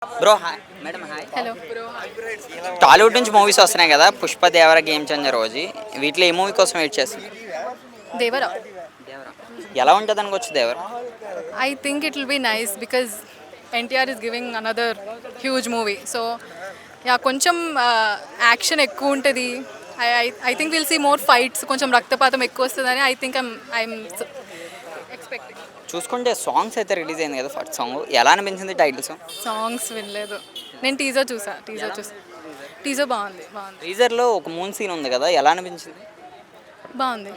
Bro hi madam hi. Hello. Tollywood నుంచి movies వస్తున్నాయి కదా, పుష్ప, దేవర, గేమ్ చేంజర్, రోజీ. వీటిలో ఏ మూవీ కోసం వెయిట్ చేస్తున్నారు? దేవరా. దేవర ఎలా ఉంటుంది అనుకోవచ్చు దేవర? I think it will be nice because NTR is giving another huge movie. So, yeah, కొంచెం యాక్షన్ ఎక్కువ ఉంటుంది. I think we'll see more fights. కొంచెం రక్తపాతం ఎక్కువ వస్తుందని I think I'm expecting. చూసుకుంటే సాంగ్స్ అయితే రిలీజ్ అయింది కదా, ఫస్ట్ సాంగ్ ఎలా అనిపించింది? టైటిల్ సాంగ్ సాంగ్స్ వినలేదు నేను. టీజర్ చూసా. టీజర్ బాగుంది. టీజర్లో ఒక మూన్ సీన్ ఉంది కదా, ఎలా అనిపించింది? బాగుంది.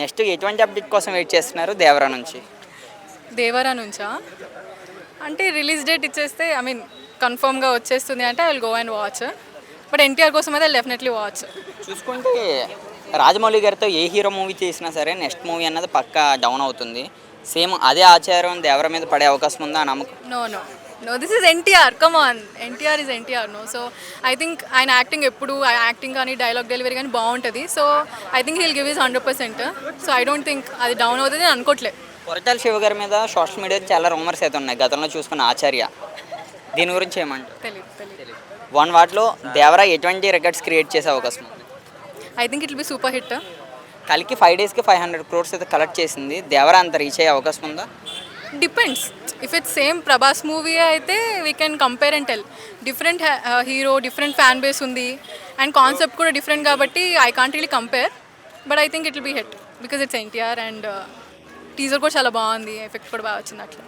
నెక్స్ట్ ఎటువంటి అప్డేట్ కోసం వెయిట్ చేస్తున్నారు దేవర నుంచి? దేవరా నుంచా అంటే రిలీజ్ డేట్ ఇచ్చేస్తే కన్ఫర్మ్గా వచ్చేస్తుంది అంటే I will go and watch. But NTR కోసం అయితే డెఫినెట్లీ వాచ్. చూసుకుంటే రాజమౌళి గారితో ఏ హీరో మూవీ చేసినా సరే నెక్స్ట్ మూవీ అన్నది పక్కా డౌన్ అవుతుంది. సేమ్ అదే ఆచారం దేవర మీద పడే అవకాశం ఉందా ఆ నమ్మకం? No this is NTR. Come on, NTR is NTR. So I think ఆయన యాక్టింగ్ ఎప్పుడు యాక్టింగ్ కానీ డైలాగ్ డెలివరీ కానీ బాగుంటుంది. So I think he'll give is 100%. So I don't think అది డౌన్ అవుతుంది అని అనుకోవట్లేదు. కొరటాల శివ గారి మీద సోషల్ మీడియా చాలా రూమర్స్ అయితే ఉన్నాయి, గతంలో చూసుకున్న ఆచార్య. దీని గురించి ఏమంటారు? తెలియదు. వన్ వాటిలో దేవర ఎటువంటి రికార్డ్స్ క్రియేట్ చేసే అవకాశం ఉంది? I think it will be super hit. కలికి 5 డేస్కి 500 crores అయితే కలెక్ట్ చేసింది. దేవర అంత రీచ్ అయ్యే అవకాశం ఉందా? Depends. If it's same Prabhas movie అయితే we can compare and tell. Different hero, different fan base ఉంది అండ్ కాన్సెప్ట్ కూడా డిఫరెంట్ కాబట్టి I can't really compare. But I think it will be hit because it's NTR and teaser కూడా చాలా బాగుంది, effect కూడా బాగా వచ్చింది అట్లా.